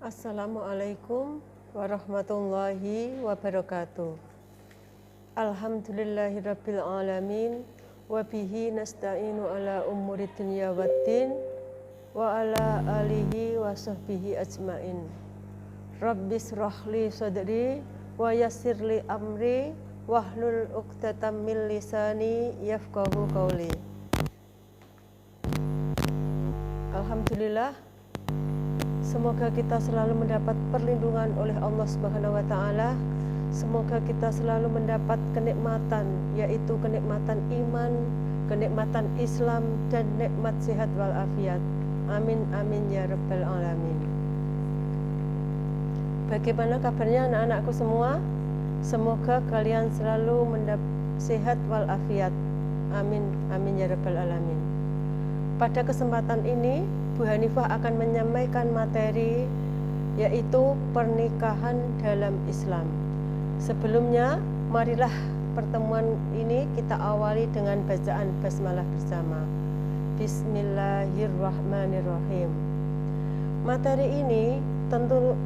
Assalamualaikum warahmatullahi wabarakatuh. Alhamdulillahirabbil alamin wa bihi nasta'inu ala umuri dunya waddin wa ala alihi wa sahbihi ajmain. Rabbis rahli sadri wa yassirli amri wahlul 'uqdatam min lisani yafqahu qawli. Alhamdulillah, semoga kita selalu mendapat perlindungan oleh Allah Subhanahu wa taala. Semoga kita selalu mendapat kenikmatan, yaitu kenikmatan iman, kenikmatan Islam, dan nikmat sehat walafiat. Amin amin ya rabbal alamin. Bagaimana kabarnya anak-anakku semua? Semoga kalian selalu sehat walafiat. Amin amin ya rabbal alamin. Pada kesempatan ini, Bu Hanifah akan menyampaikan materi yaitu pernikahan dalam Islam. Sebelumnya, marilah pertemuan ini kita awali dengan bacaan basmalah bersama. Bismillahirrahmanirrahim. Materi ini tentu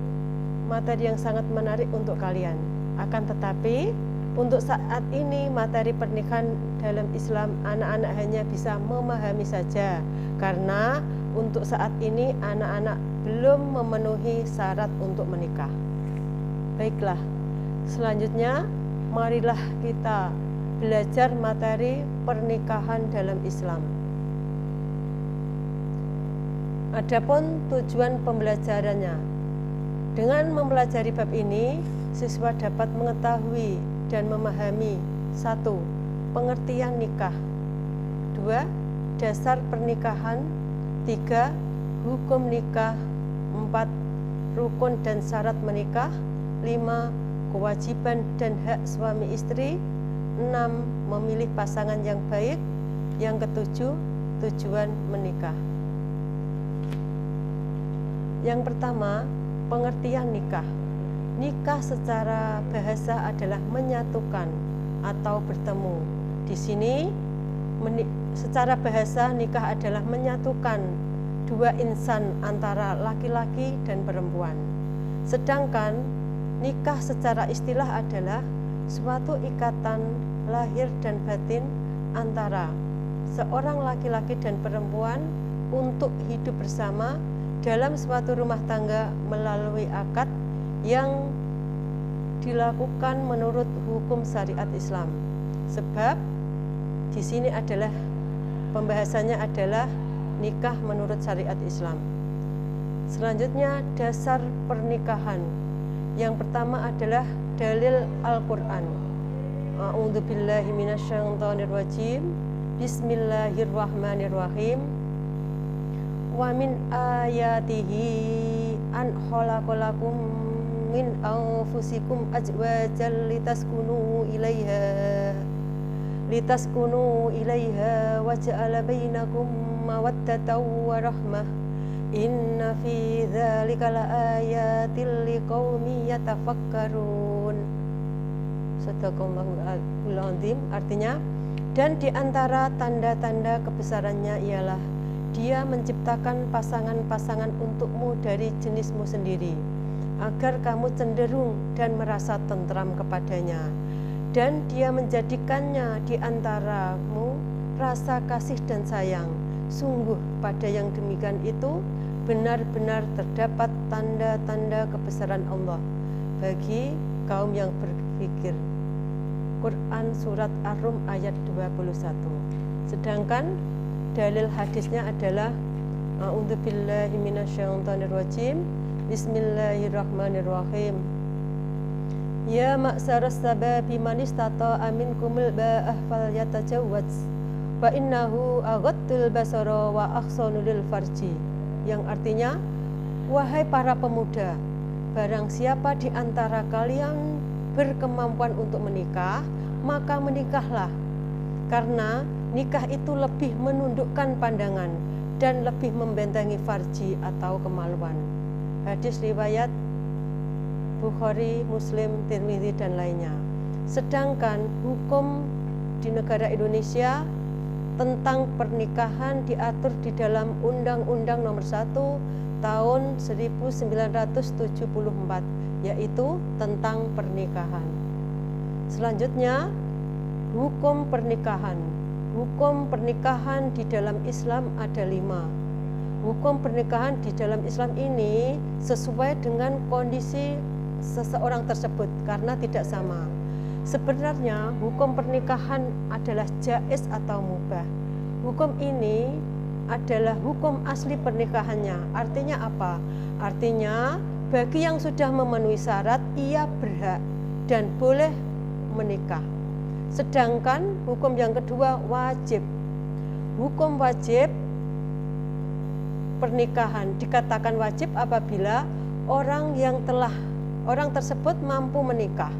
materi yang sangat menarik untuk kalian. Akan tetapi, untuk saat ini materi pernikahan dalam Islam anak-anak hanya bisa memahami saja, karena untuk saat ini anak-anak belum memenuhi syarat untuk menikah. Baiklah, selanjutnya marilah kita belajar materi pernikahan dalam Islam. Adapun tujuan pembelajarannya, dengan mempelajari bab ini, siswa dapat mengetahui dan memahami: 1. Pengertian nikah, 2. Dasar pernikahan, 3. Hukum nikah, 4. Rukun dan syarat menikah, 5. Kewajiban dan hak suami istri, 6. Memilih pasangan yang baik, yang ketujuh, tujuan menikah. Yang pertama, pengertian nikah. Nikah secara bahasa adalah menyatukan atau bertemu. Di sini secara bahasa nikah adalah menyatukan dua insan antara laki-laki dan perempuan. Sedangkan nikah secara istilah adalah suatu ikatan lahir dan batin antara seorang laki-laki dan perempuan untuk hidup bersama dalam suatu rumah tangga melalui akad yang dilakukan menurut hukum syariat Islam. Sebab di sini adalah pembahasannya adalah nikah menurut syariat Islam. Selanjutnya, dasar pernikahan. Yang pertama adalah dalil Al-Qur'an. A'udzubillahi minasyaitonirrajim. Bismillahirrahmanirrahim. Wa min ayatihi an khalaqalakum min anfusikum azwajan litaskunu ilaiha wa ja'ala bainakum mawaddatan wa rahmah. Inna fi dzalika laayatil liqaumin yatafakkarun. Shadaqallahul azim. Artinya, dan di antara tanda-tanda kebesarannya ialah Dia menciptakan pasangan-pasangan untukmu dari jenismu sendiri, agar kamu cenderung dan merasa tentram kepadanya. Dan Dia menjadikannya di antaramu rasa kasih dan sayang. Sungguh pada yang demikian itu benar-benar terdapat tanda-tanda kebesaran Allah bagi kaum yang berpikir. Quran Surat Ar-Rum ayat 21. Sedangkan dalil hadisnya adalah A'udzubillahi minasyaitonirrajim. Bismillahirrahmanirrahim. Ya ma'saras sababi man istata'a minkumul ba'ah falyatajawwaz wa innahu aghaddul basara wa ahsanu lil farji. Yang artinya, wahai para pemuda, barang siapa di antara kalian berkemampuan untuk menikah, maka menikahlah, karena nikah itu lebih menundukkan pandangan dan lebih membentengi farji atau kemaluan. Hadis riwayat Bukhari, Muslim, Tirmidzi dan lainnya. Sedangkan hukum di negara Indonesia tentang pernikahan diatur di dalam Undang-Undang Nomor 1 tahun 1974, yaitu tentang pernikahan. Selanjutnya, hukum pernikahan. Hukum pernikahan di dalam Islam ada 5. Hukum pernikahan di dalam Islam ini sesuai dengan kondisi seseorang tersebut karena tidak sama. Sebenarnya hukum pernikahan adalah jaiz atau mubah. Hukum ini adalah hukum asli pernikahannya. Artinya apa? Artinya bagi yang sudah memenuhi syarat, ia berhak dan boleh menikah. Sedangkan hukum yang kedua wajib. Hukum wajib pernikahan dikatakan wajib apabila orang tersebut mampu menikah.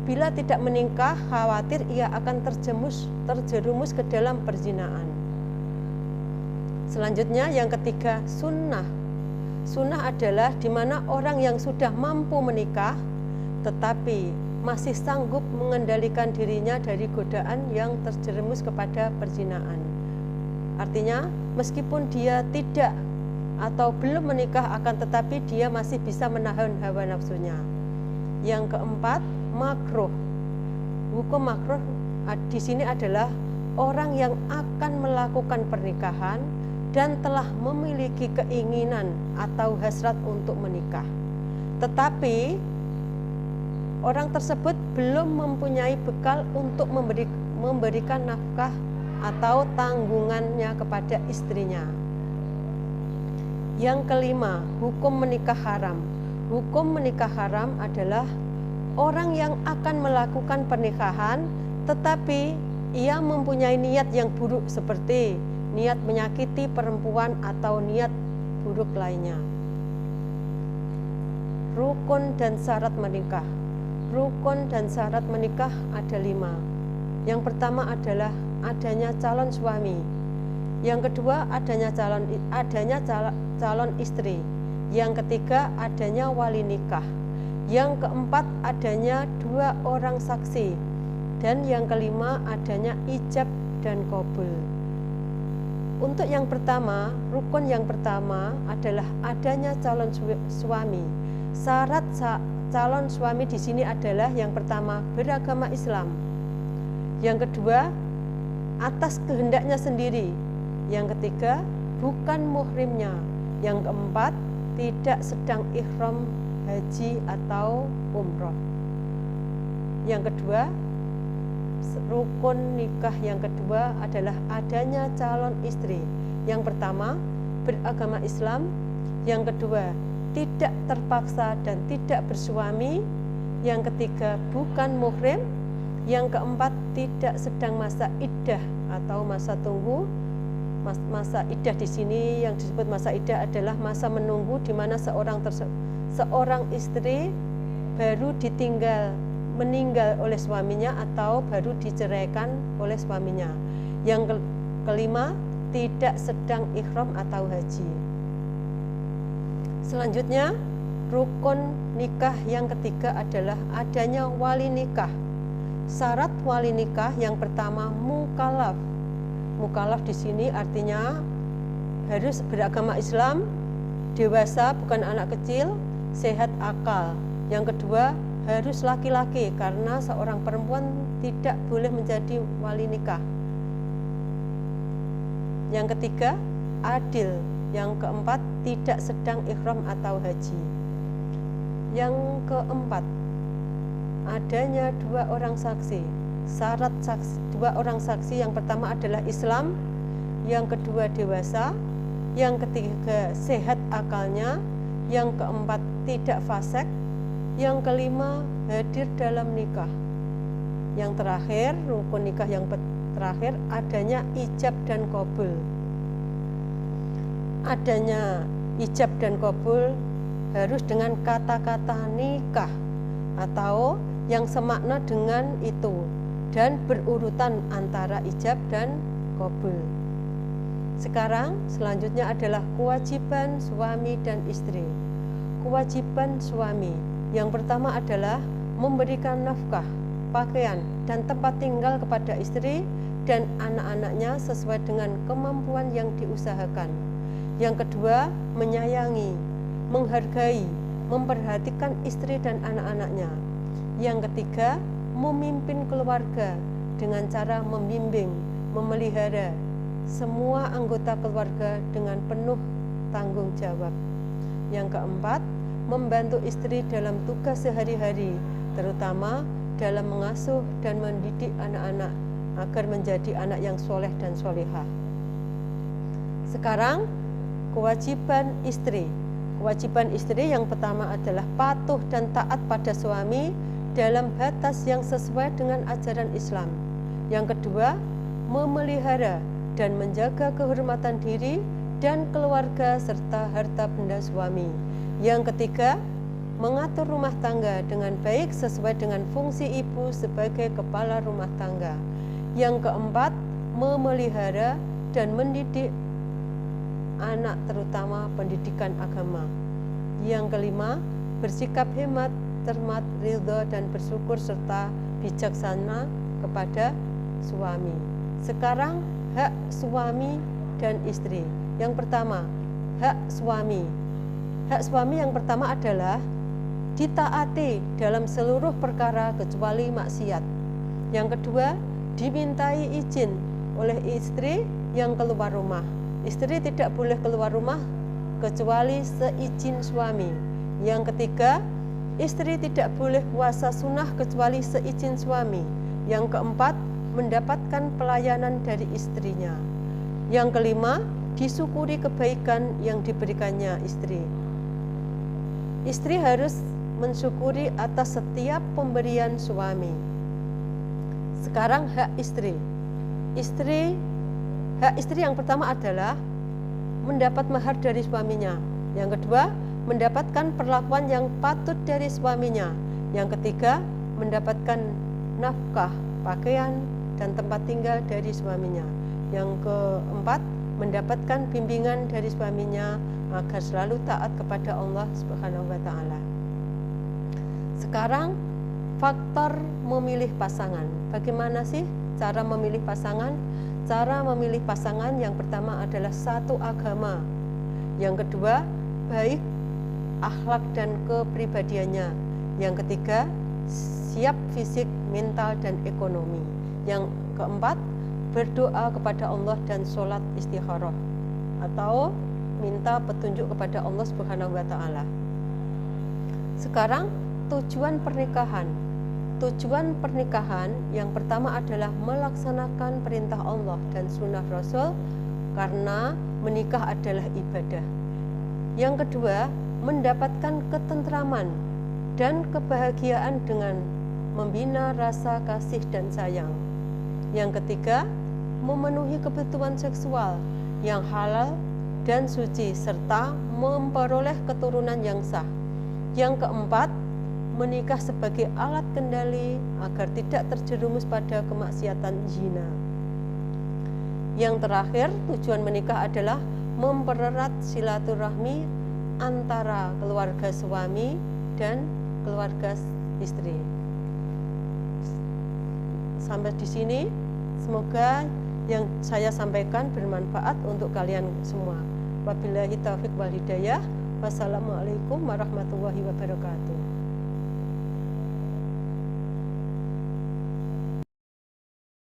Bila tidak menikah, khawatir ia akan terjerumus ke dalam perzinahan. Selanjutnya yang ketiga, sunnah. Sunnah adalah di mana orang yang sudah mampu menikah tetapi masih sanggup mengendalikan dirinya dari godaan yang terjerumus kepada perzinahan. Artinya meskipun dia tidak atau belum menikah, akan tetapi dia masih bisa menahan hawa nafsunya. Yang keempat, makruh. Hukum makruh di sini adalah orang yang akan melakukan pernikahan dan telah memiliki keinginan atau hasrat untuk menikah, tetapi orang tersebut belum mempunyai bekal untuk memberikan nafkah atau tanggungannya kepada istrinya. Yang kelima, hukum menikah haram. Hukum menikah haram adalah orang yang akan melakukan pernikahan tetapi ia mempunyai niat yang buruk seperti niat menyakiti perempuan atau niat buruk lainnya. Rukun dan syarat menikah. Rukun dan syarat menikah ada 5. Yang pertama adalah adanya calon suami. Yang kedua adanya calon istri. Yang ketiga adanya wali nikah. Yang keempat adanya 2 orang saksi. Dan yang kelima adanya ijab dan qabul. Untuk yang pertama, rukun yang pertama adalah adanya calon suami. Syarat calon suami di sini adalah yang pertama beragama Islam. Yang kedua atas kehendaknya sendiri. Yang ketiga bukan muhrimnya. Yang keempat tidak sedang ihram haji atau umroh. Yang kedua, rukun nikah yang kedua adalah adanya calon istri. Yang pertama beragama Islam. Yang kedua tidak terpaksa dan tidak bersuami. Yang ketiga bukan muhrim. Yang keempat tidak sedang masa iddah atau masa tunggu. Masa iddah di sini yang disebut masa iddah adalah masa menunggu di mana seorang istri baru meninggal oleh suaminya atau baru diceraikan oleh suaminya. Yang kelima tidak sedang ihram atau haji. Selanjutnya rukun nikah yang ketiga adalah adanya wali nikah. Syarat wali nikah yang pertama mukallaf. Mukallaf di sini artinya harus beragama Islam, dewasa bukan anak kecil, sehat akal. Yang kedua harus laki-laki karena seorang perempuan tidak boleh menjadi wali nikah. Yang ketiga adil. Yang keempat tidak sedang ihram atau haji. Yang keempat adanya 2 orang saksi. Syarat 2 orang saksi yang pertama adalah Islam, yang kedua dewasa, yang ketiga sehat akalnya, yang keempat tidak fasik, yang kelima hadir dalam nikah. Yang terakhir, rukun nikah yang terakhir adanya ijab dan qabul. Adanya ijab dan qabul harus dengan kata-kata nikah atau yang semakna dengan itu dan berurutan antara ijab dan qabul. Sekarang selanjutnya adalah kewajiban suami dan istri. Kewajiban suami yang pertama adalah memberikan nafkah, pakaian, dan tempat tinggal kepada istri dan anak-anaknya sesuai dengan kemampuan yang diusahakan. Yang kedua, menyayangi, menghargai, memperhatikan istri dan anak-anaknya. Yang ketiga, memimpin keluarga dengan cara membimbing, memelihara semua anggota keluarga dengan penuh tanggung jawab. Yang keempat, membantu istri dalam tugas sehari-hari, terutama dalam mengasuh dan mendidik anak-anak agar menjadi anak yang soleh dan solehah. Sekarang, kewajiban istri. Kewajiban istri yang pertama adalah patuh dan taat pada suami dalam batas yang sesuai dengan ajaran Islam. Yang kedua, memelihara dan menjaga kehormatan diri dan keluarga serta harta benda suami. Yang ketiga, mengatur rumah tangga dengan baik sesuai dengan fungsi ibu sebagai kepala rumah tangga. Yang keempat, memelihara dan mendidik anak, terutama pendidikan agama. Yang kelima, bersikap hemat, cermat, ridho dan bersyukur serta bijaksana kepada suami. Sekarang hak suami dan istri. Yang pertama, hak suami. Hak suami yang pertama adalah ditaati dalam seluruh perkara kecuali maksiat. Yang kedua, dimintai izin oleh istri yang keluar rumah. Istri tidak boleh keluar rumah kecuali seizin suami. Yang ketiga, istri tidak boleh puasa sunnah kecuali seizin suami. Yang keempat, mendapatkan pelayanan dari istrinya. Yang kelima, disyukuri kebaikan yang diberikannya istri. Istri harus mensyukuri atas setiap pemberian suami. Sekarang hak istri. Hak istri yang pertama adalah mendapat mahar dari suaminya. Yang kedua, mendapatkan perlakuan yang patut dari suaminya. Yang ketiga, mendapatkan nafkah, pakaian, dan tempat tinggal dari suaminya. Yang keempat, mendapatkan bimbingan dari suaminya agar selalu taat kepada Allah Subhanahu wa taala. Sekarang faktor memilih pasangan. Bagaimana sih cara memilih pasangan? Cara memilih pasangan yang pertama adalah satu agama. Yang kedua, baik akhlak dan kepribadiannya. Yang ketiga, siap fisik, mental, dan ekonomi. Yang keempat, berdoa kepada Allah dan sholat istikharah atau minta petunjuk kepada Allah Subhanahu wa taala. Sekarang tujuan pernikahan. Tujuan pernikahan yang pertama adalah melaksanakan perintah Allah dan sunnah Rasul karena menikah adalah ibadah. Yang kedua, mendapatkan ketentraman dan kebahagiaan dengan membina rasa kasih dan sayang. Yang ketiga, memenuhi kebutuhan seksual yang halal dan suci serta memperoleh keturunan yang sah. Yang keempat, menikah sebagai alat kendali agar tidak terjerumus pada kemaksiatan zina. Yang terakhir, tujuan menikah adalah mempererat silaturahmi antara keluarga suami dan keluarga istri. Sampai di sini, semoga yang saya sampaikan bermanfaat untuk kalian semua. Wabillahi taufiq wal hidayah. Wassalamualaikum warahmatullahi wabarakatuh.